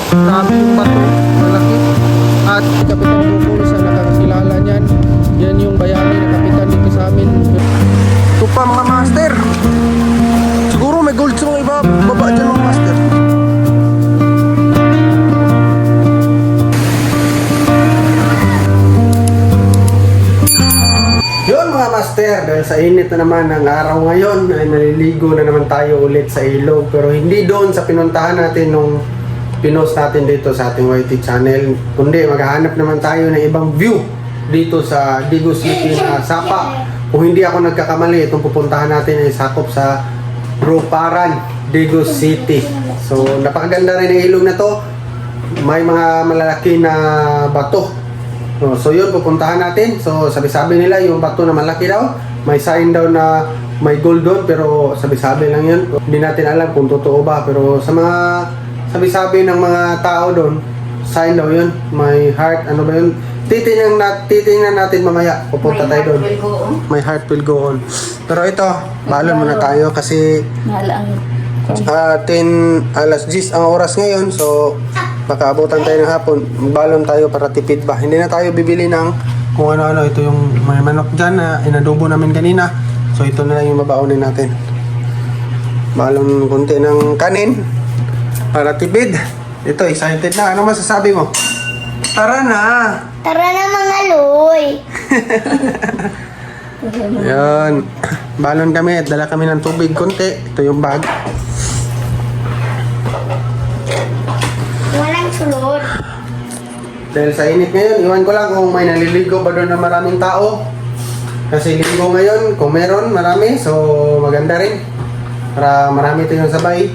Grabe yung bato, malaki. At si Kapitan Bukol sa nakakilala niyan, yan yung bayani na kapitan dito sa amin. Ito pa mga master. Siguro may gold sa mga iba, baba dyan mga master. Yun mga master, dahil sa init na naman ng araw ngayon ay naliligo na naman tayo ulit sa ilog. Pero hindi doon sa pinuntahan natin nung pinost natin dito sa ating YT channel, kundi maghahanap naman tayo ng ibang view dito sa Digo City na Sapa. Kung hindi ako nagkakamali, itong pupuntahan natin ay sakop sa Ruparan, Digo City. So napakaganda rin ang ilog na to, may mga malalaki na bato. So yun, pupuntahan natin. So sabi-sabi nila yung bato na malaki daw, may sign daw na may gold doon, pero sabi-sabi lang yun. Hindi natin alam kung totoo ba, pero sa mga sabi-sabi ng mga tao doon, sign daw yun, may heart, ano ba yun? Titingnan natin mamaya, pupunta tayo doon. My heart will go on. Pero ito, balon muna tayo kasi alas 10 ang oras ngayon, so baka abutan tayo ng hapon. Balon tayo para tipid ba. Hindi na tayo bibili ng kung ano-ano. Ito yung may manok dyan na inadobo namin kanina. So ito na lang yung mabaonin natin. Balon konti ng kanin para tipid. Ito, excited na. Ano masasabi mo? Tara na! Tara na mga loy! Yan. Balon kami at dala kami ng tubig konti. Ito yung bag. Walang sulod. Dahil sa init ngayon, iwan ko lang kung may naliligo ba doon na maraming tao. Kasi linggo ngayon, kung meron, marami. So, maganda rin. Para marami tayong sabay.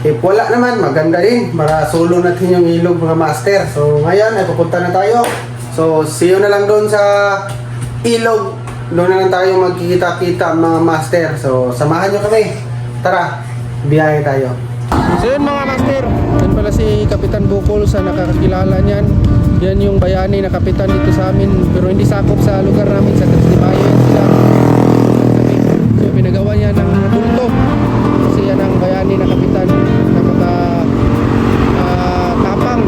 If wala naman, maganda rin. Para solo natin yung ilog mga master. So, ngayon, ay pupunta na tayo. So, see you na lang doon sa ilog. Doon na lang tayo magkikita-kita mga master. So, samahan nyo kami. Tara, biyahe tayo. So yun mga master, yan pala si Kapitan Bukol sa nakakakilala niyan. Yan yung bayani na kapitan dito sa amin, pero hindi sakop sa lugar namin sa Caslimayo yan sila. So pinagawa niya ng bulto kasi yan ang bayani na kapitan na kapang.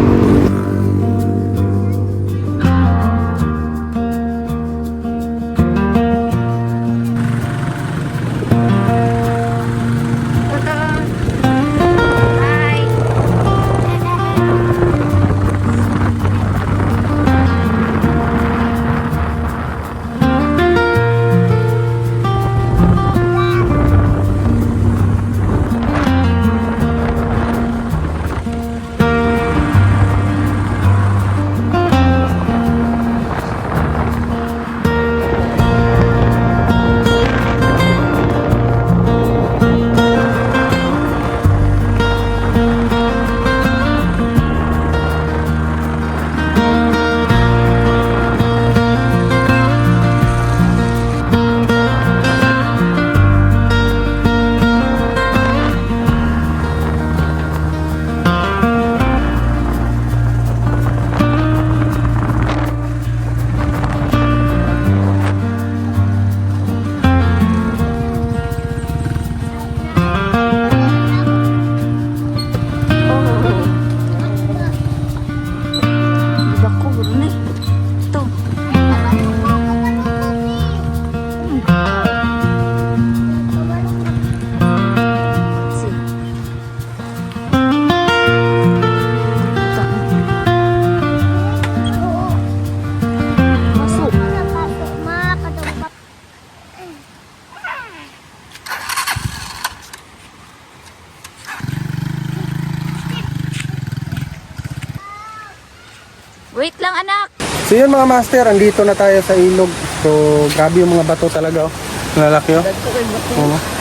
Wait lang anak. So yun mga master, andito na tayo sa ilog. So grabe yung mga bato talaga, oh. Lalaki, oh.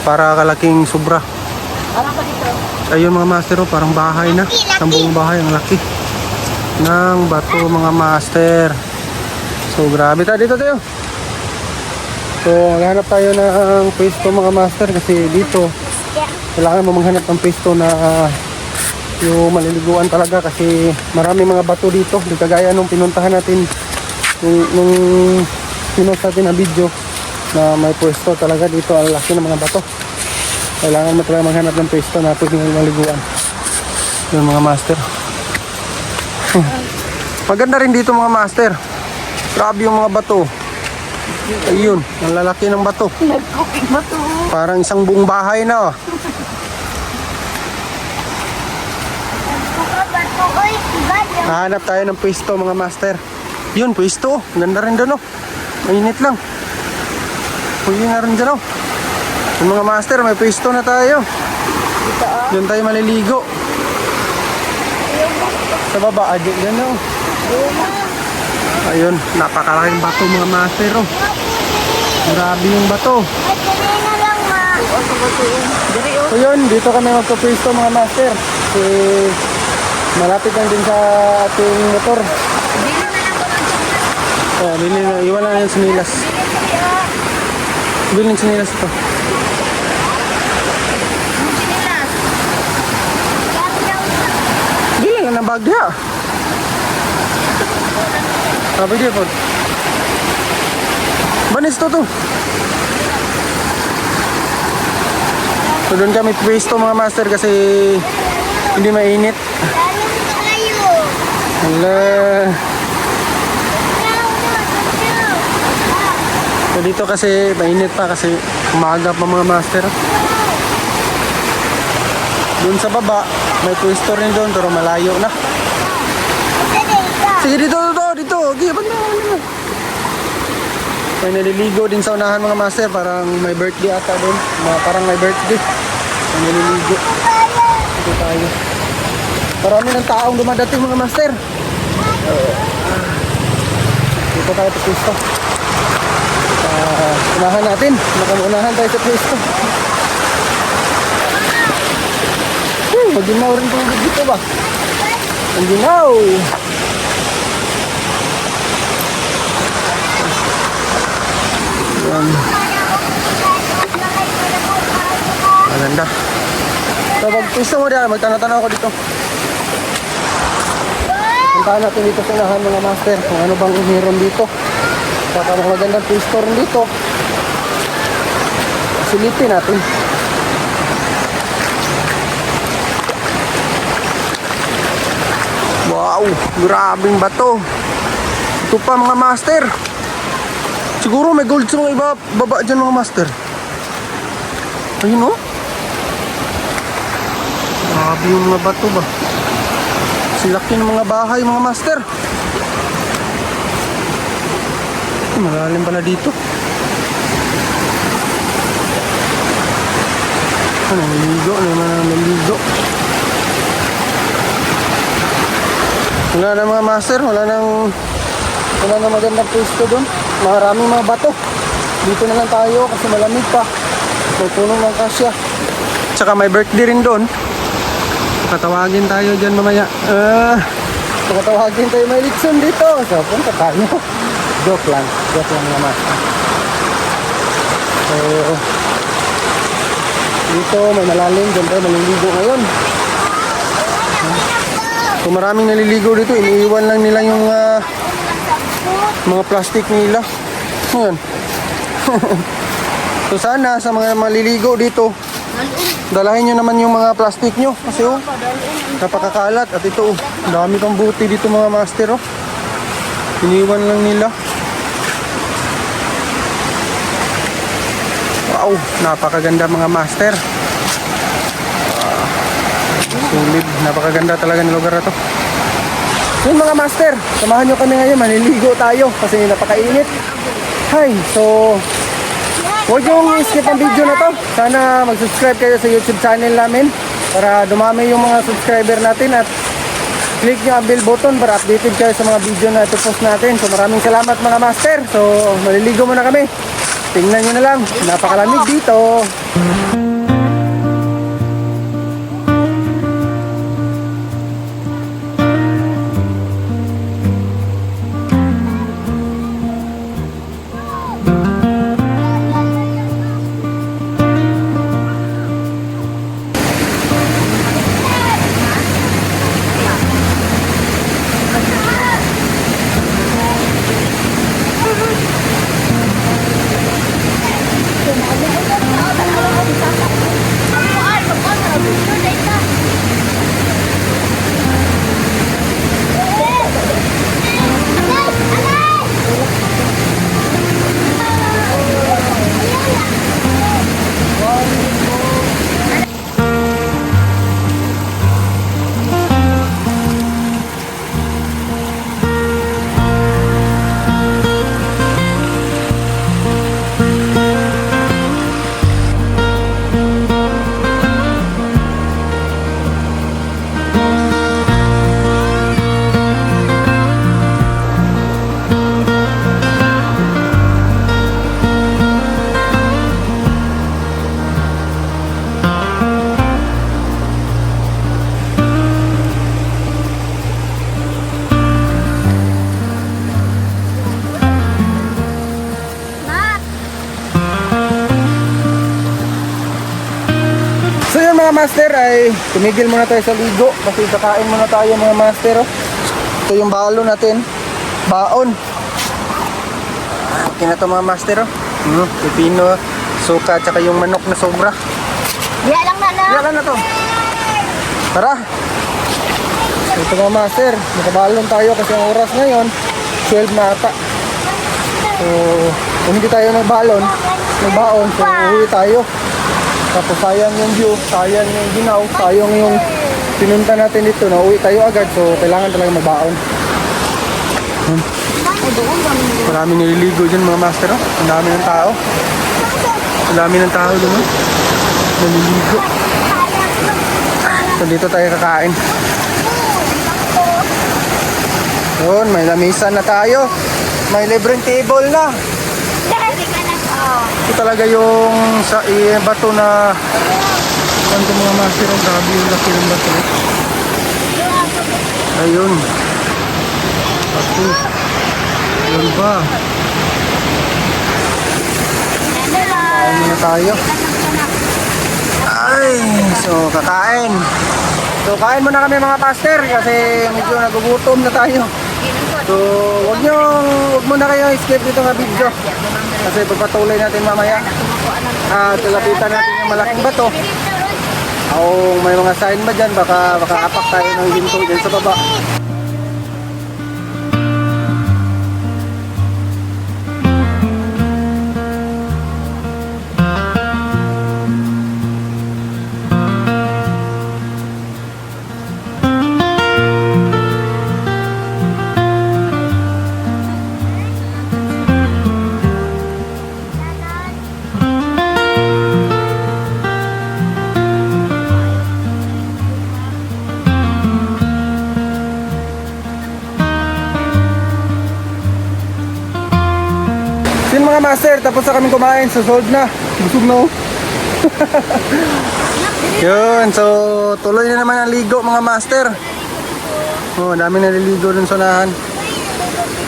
Para kalaking sobra. Ayun mga master, oh, parang bahay na. Isang buong bahay, ang laki ng bato mga master. So grabe tayo dito tayo. So maghanap tayo ng pwesto mga master kasi dito kailangan mo maghanap ng pwesto na yung maliliguan talaga kasi marami mga bato dito. Di kagaya nung pinuntahan natin nung pinost natin na video na may pwesto talaga dito. Ang laki ng mga bato. Kailangan mo talaga maghanap ng pwesto na pwedeng maliguan. Yung mga master. Maganda rin dito mga master. Grabe yung mga bato. Ayun, ang lalaki ng bato. Parang isang buong bahay na. Oh. Uy, ganda. Nahanap tayo ng pwesto mga master. Yun, pwesto. Ganda rin doon. Oh. Mainit lang. Huli nga rin dyan. Oh. Yung mga master, may pwesto na tayo. Doon tayo maliligo. Sa baba, dyan na. Oh. Ayun, napakalaking bato mga master. Oh. Grabe yung bato. Ay, kanina lang, ma. So yun, dito kami magpapwesto mga master. Malapit lang din sa ating motor. Oh, bili na, iwan na yung sinilas. Bili ng sinilas ito. Bili nga ng bagya. Sabi dia po. Banis to. So doon kami pwesto mga master kasi hindi mainit. Lalim tayo. Hala. So dito kasi mainit pa kasi umaga pa mga master. Doon sa baba, may pwesto rin doon pero malayo na. Sige dito. Okay, ba't na? May naliligo din sa unahan mga master. Parang may birthday ata doon. Parang may birthday. May naliligo. Dito tayo. Marami ng taong dumadating mga master. Dito tayo sa pwesto. Unahan natin. Unahan tayo sa pwesto. Maginaw rin tubig dito ba? Maginaw! Yan. Maganda. So pag pwesto mo dyan, magtanong-tanong ako dito. Puntahan natin dito sa unahan mga master kung ano bang meron dito. Baka magandang pwesto rin dito. Silipin natin. Wow, grabing bato. Ito pa mga master. Siguro may gold sa mga iba baba dyan mga master. Ayun oh. Grabe yung mga bato ba. Silaki ng mga bahay mga master. Malalim pala dito. Naliligo. Wala na mga master, wala na magandang pwesto doon. Maraming mga bato. Dito na lang tayo kasi malamig pa. May punong ng kasya. Tsaka may birthday rin doon. Patawagin tayo dyan mamaya. Patawagin tayo, may litson dito. So punta tayo. Joke lang mga master. So dito may malalim, dyan tayo maliligo ngayon. So maraming naliligo dito, iniiwan lang nila yung mga plastic nila. Ngayon. So sana sa mga maliligo dito, dalahin nyo naman yung mga plastic nyo. Kasi oh, napakakalat. At ito oh, dami pang buti dito mga master oh. Iniiwan lang nila. Wow, napakaganda mga master. Sulit, napakaganda talaga ng lugar na to. Yun mga master, samahan nyo kami ngayon, maliligo tayo kasi napakainit. Hi, so huwag nyo skip ang video na to. Sana mag-subscribe kayo sa YouTube channel namin para dumami yung mga subscriber natin at click nyo ang bell button para updated kayo sa mga video na ito-post natin. So maraming salamat mga master. So maliligo muna kami. Tingnan nyo na lang, napakalamig dito. mga master ay tumigil muna tayo sa ligo kasi kakain muna tayo mga master. Oh. Ito yung balo natin. Baon. Okay na to mga master. Oh. Pipino, suka, tsaka yung manok na sobra. Diya lang na na. Yan na to. Tara. Ito mga master, nakabalon tayo kasi ang oras ngayon 12 na ata. So, kung hindi tayo nagbaon, so uwi tayo. Tapos sayang yung view, sayang yung ginaw, sayang yung pinunta natin dito na uwi tayo agad. So, kailangan talaga magbaon. Marami nililigo dyan mga master. Oh. Ang dami ng tao. Ang dami ng tao dun. Oh. Naliligo. So, dito tayo kakain. Yun, may lamisan na tayo. May libreng table na. Ito talaga yung sa bato na kanto mga master. Ang grabe yung laki ng bato. Ayun. Bato. Yun ba? Kain muna tayo. Ay, so kakain. So kain muna kami mga master kasi medyo nagugutom na tayo. So wag muna kayo skip dito nga video. Kasi pagpatuloy natin mamaya. Talapitan natin yung malaking bato. O may mga sign ba dyan? Baka apak tayo ng ginto dyan sa baba. Yun mga master, tapos na kami kumain, so sold na. Busog na oh. Yun, so tuloy na naman ang ligo mga master. Oh, dami naliligo dun sa unahan.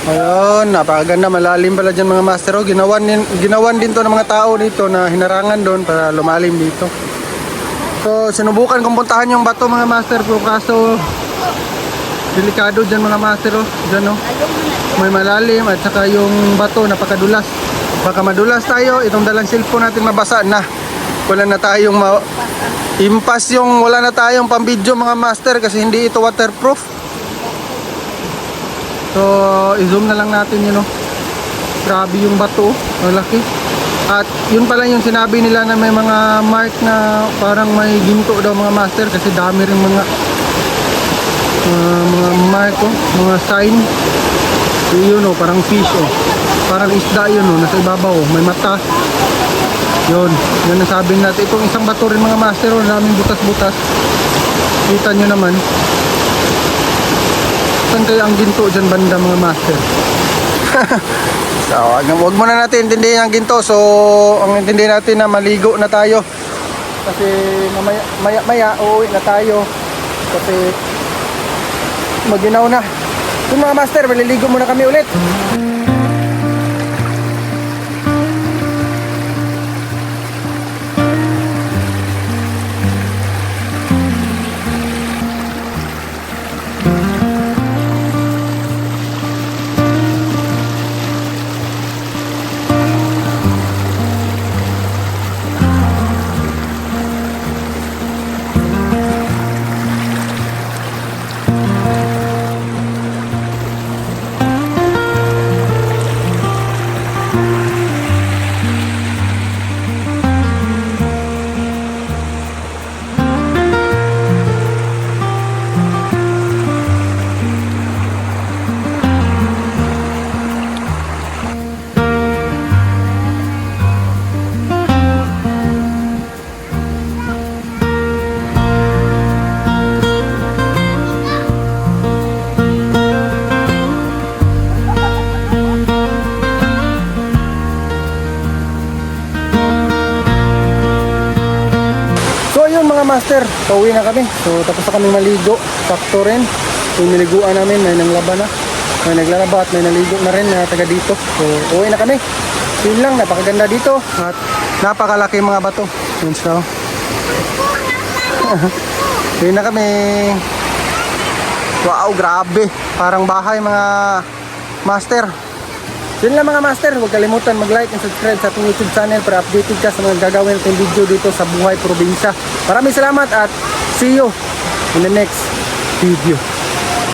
Ayun, napakaganda, malalim pala dyan mga master. Oh, ginawan din to ng mga tao dito na hinarangan doon para lumalim dito. So sinubukan kong puntahan yung bato mga master, pero kaso delikado dyan mga master. Oh, dyan oh. May malalim at saka yung bato napakadulas. Baka madulas tayo, itong dalang cellphone natin mabasa na. Wala na tayong impas yung wala na tayong pambidyo mga master kasi hindi ito waterproof. So i-zoom na lang natin yun oh. Grabe yung bato, malaki. At yun pala yung sinabi nila na may mga mark na parang may ginto daw mga master kasi dami rin mga mark oh, mga sign. So, yun oh, parang fish oh. Parang isda yun oh, nasa ibabaw oh, may mata. Yun ang sabi natin. Itong isang bato rin mga master oh, daming butas-butas. Kita nyo naman. Saan kaya ang ginto dyan banda mga master? So, wag muna natin intindihin ang ginto. So, ang intindihin natin na maligo na tayo. Kasi maya uuwi na tayo. Kasi maginaw na. Yung mga master, maliligo muna kami ulit. Master, pauwi na kami. So tapos na kami maligo. Sakto rin. Yung niliguan namin, may nanglaba na. May naglalaba at may naligo na rin na taga dito. So uwi na kami. Yun lang, napakaganda dito. At napakalaki mga bato. Yun siya. Uwi na kami. Wow, grabe. Parang bahay mga master. Yun lang mga master, huwag kalimutan mag-like and subscribe sa ating YouTube channel para updated ka sa mga gagawin natin video dito sa buhay probinsya. Maraming salamat at see you in the next video.